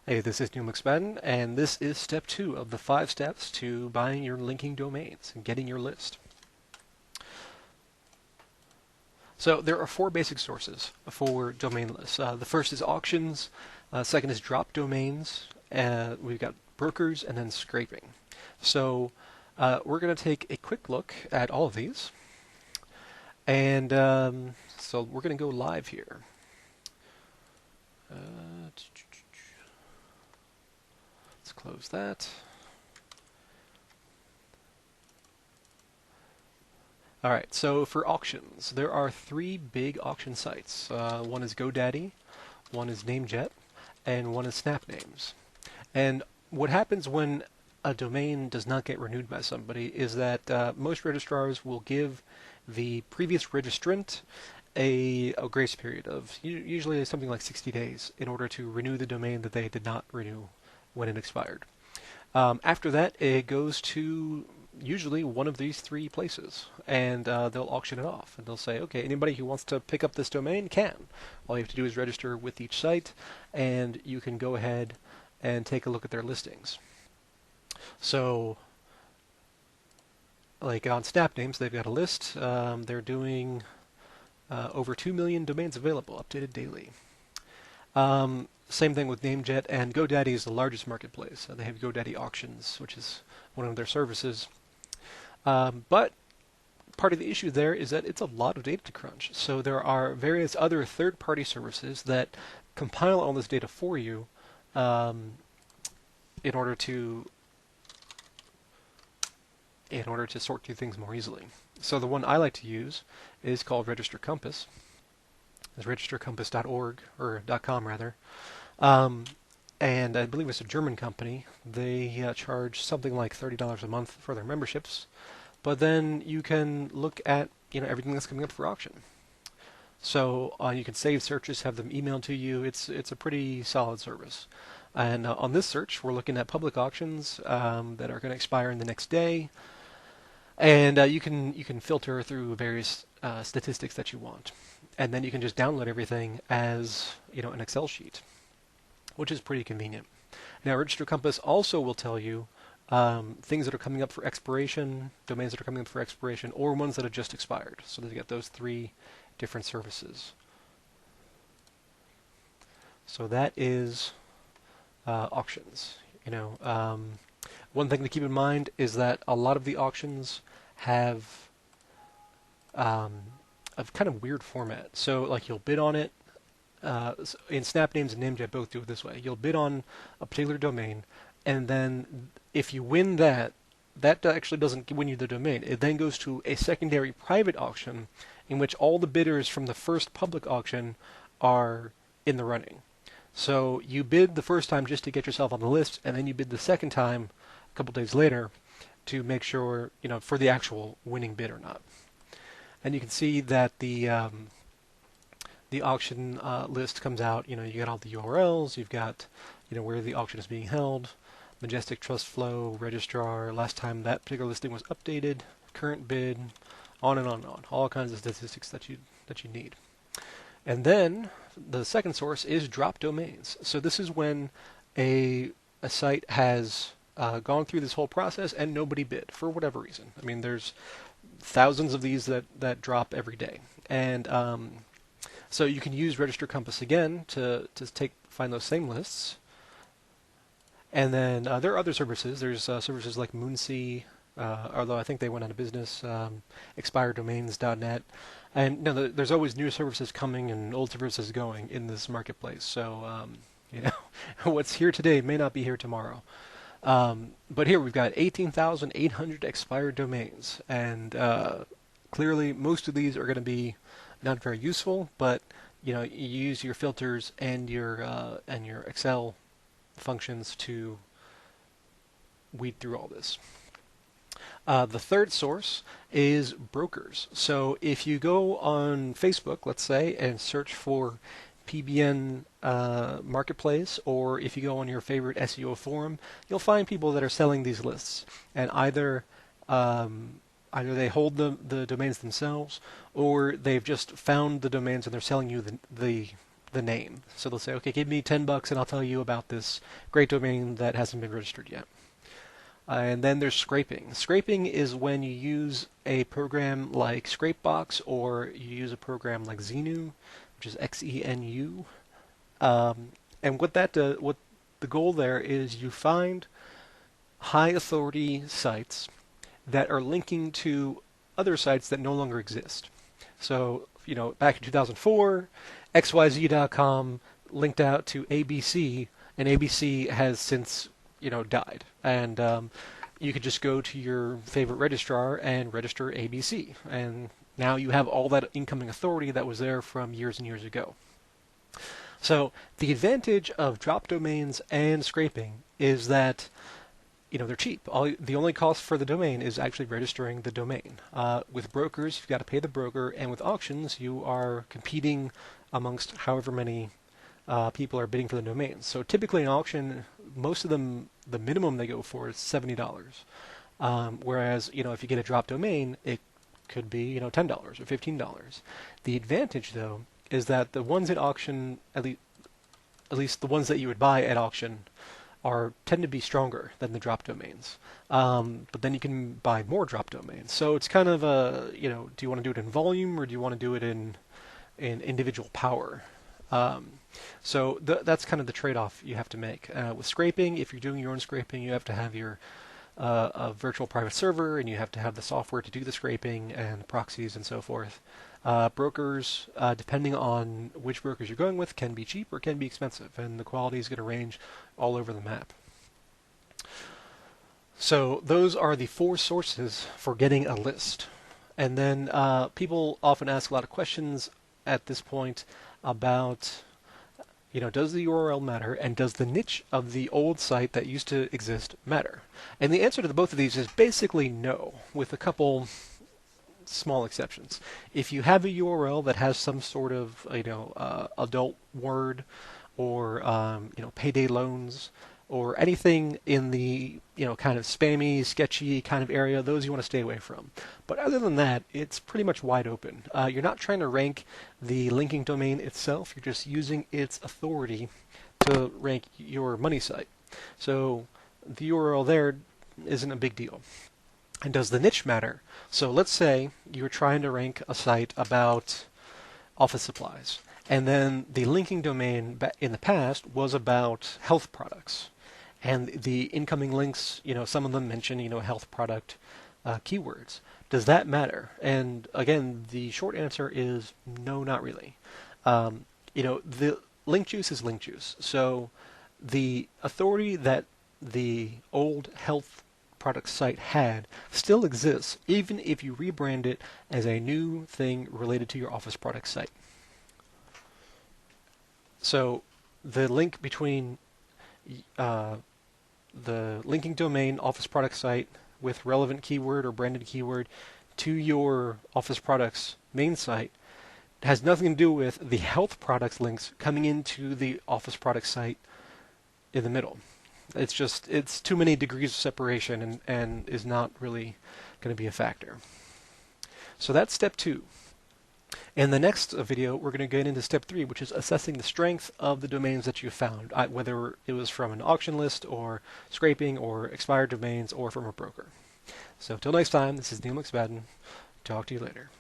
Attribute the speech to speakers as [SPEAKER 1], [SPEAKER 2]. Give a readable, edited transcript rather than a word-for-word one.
[SPEAKER 1] Hey, this is NewMixBen, and this is step 2 of the 5 steps to buying your linking domains and getting your list. So there are 4 basic sources for domain lists. The first is auctions, second is drop domains, we've got brokers, and then scraping. So we're going to take a quick look at all of these, and so we're going to go live here. Let's close that. All right, so for auctions, there are 3 big auction sites. One is GoDaddy, one is Namejet, and one is SnapNames. And what happens when a domain does not get renewed by somebody is that most registrars will give the previous registrant a grace period of usually something like 60 days in order to renew the domain that they did not renew when it expired. After that, it goes to usually one of these 3 places, and they'll auction it off. And they'll say, okay, anybody who wants to pick up this domain can. All you have to do is register with each site, and you can go ahead and take a look at their listings. So, like on SnapNames, they've got a list. They're doing over 2 million domains available, updated daily. Same thing with Namejet, and GoDaddy is the largest marketplace. They have GoDaddy Auctions, which is one of their services. But part of the issue there is that it's a lot of data to crunch. So there are various other third-party services that compile all this data for you in order to sort through things more easily. So the one I like to use is called Register Compass. It's registercompass.org, or .com rather. And I believe it's a German company. They charge something like $30 a month for their memberships. But then you can look at everything that's coming up for auction. So you can save searches, have them emailed to you. It's a pretty solid service. And on this search, we're looking at public auctions that are going to expire in the next day. And you can filter through various statistics that you want, and then you can just download everything as an Excel sheet, which is pretty convenient. Now, Register Compass also will tell you things that are coming up for expiration, domains that are coming up for expiration, or ones that have just expired. So they've got those 3 different services. So that is auctions. One thing to keep in mind is that a lot of the auctions have a kind of weird format. So, like, you'll bid on it. In SnapNames and Namejet both do it this way. You'll bid on a particular domain, and then if you win that actually doesn't win you the domain. It then goes to a secondary private auction in which all the bidders from the first public auction are in the running. So you bid the first time just to get yourself on the list, and then you bid the second time a couple days later to make sure, for the actual winning bid or not. And you can see that the auction list comes out. You got all the URLs. You've got where the auction is being held, Majestic Trust Flow, registrar, last time that particular listing was updated, current bid, on and on and on. All kinds of statistics that you need. And then the second source is drop domains. So this is when a site has gone through this whole process and nobody bid for whatever reason. I mean, there's thousands of these that drop every day, and so you can use Register Compass again to find those same lists. And then there are other services. There's services like Moonsea, although I think they went out of business, expireddomains.net. And there's always new services coming and old services going in this marketplace. So, what's here today may not be here tomorrow. But here we've got 18,800 expired domains. And clearly most of these are going to be not very useful, but you use your filters and your Excel functions to weed through all this. The third source is brokers. So if you go on Facebook, let's say, and search for PBN Marketplace, or if you go on your favorite SEO forum, you'll find people that are selling these lists. And either they hold the domains themselves, or they've just found the domains and they're selling you the the name. So they'll say, okay, give me $10 and I'll tell you about this great domain that hasn't been registered yet. And then there's scraping. Scraping is when you use a program like Scrapebox or you use a program like Xenu, which is Xenu. And what the goal there is you find high authority sites that are linking to other sites that no longer exist. So, back in 2004, XYZ.com linked out to ABC, and ABC has since, died. And you could just go to your favorite registrar and register ABC. And now you have all that incoming authority that was there from years and years ago. So the advantage of drop domains and scraping is that they're cheap. The only cost for the domain is actually registering the domain. With brokers, you've got to pay the broker, and with auctions, you are competing amongst however many people are bidding for the domains. So typically in auction, most of them, the minimum they go for is $70. Whereas, if you get a drop domain, it could be, $10 or $15. The advantage, though, is that the ones at auction, at least the ones that you would buy at auction, tend to be stronger than the drop domains. But then you can buy more drop domains. So it's kind of do you want to do it in volume or do you want to do it in individual power? So that's kind of the trade-off you have to make. With scraping, if you're doing your own scraping, you have to have your a virtual private server, and you have to have the software to do the scraping and proxies and so forth. Brokers, depending on which brokers you're going with, can be cheap or can be expensive, and the quality is going to range all over the map. So those are the 4 sources for getting a list. And then people often ask a lot of questions at this point about, does the URL matter, and does the niche of the old site that used to exist matter? And the answer to both of these is basically no, with a couple small exceptions. If you have a URL that has some sort of adult word or payday loans or anything in the kind of spammy, sketchy kind of area, those you want to stay away from. But other than that, it's pretty much wide open. You're not trying to rank the linking domain itself. You're just using its authority to rank your money site. So the URL there isn't a big deal. And does the niche matter? So let's say you're trying to rank a site about office supplies, and then the linking domain in the past was about health products. And the incoming links, some of them mention, health product keywords. Does that matter? And again, the short answer is no, not really. The link juice is link juice. So the authority that the old health product site had still exists, even if you rebrand it as a new thing related to your office product site. So the link between the linking domain office product site with relevant keyword or branded keyword to your office products main site has nothing to do with the health products links coming into the office product site in the middle. It's too many degrees of separation and is not really going to be a factor. So that's step 2. In the next video, we're going to get into step 3, which is assessing the strength of the domains that you found, whether it was from an auction list or scraping or expired domains or from a broker. So till next time, this is Neil McSpadden. Talk to you later.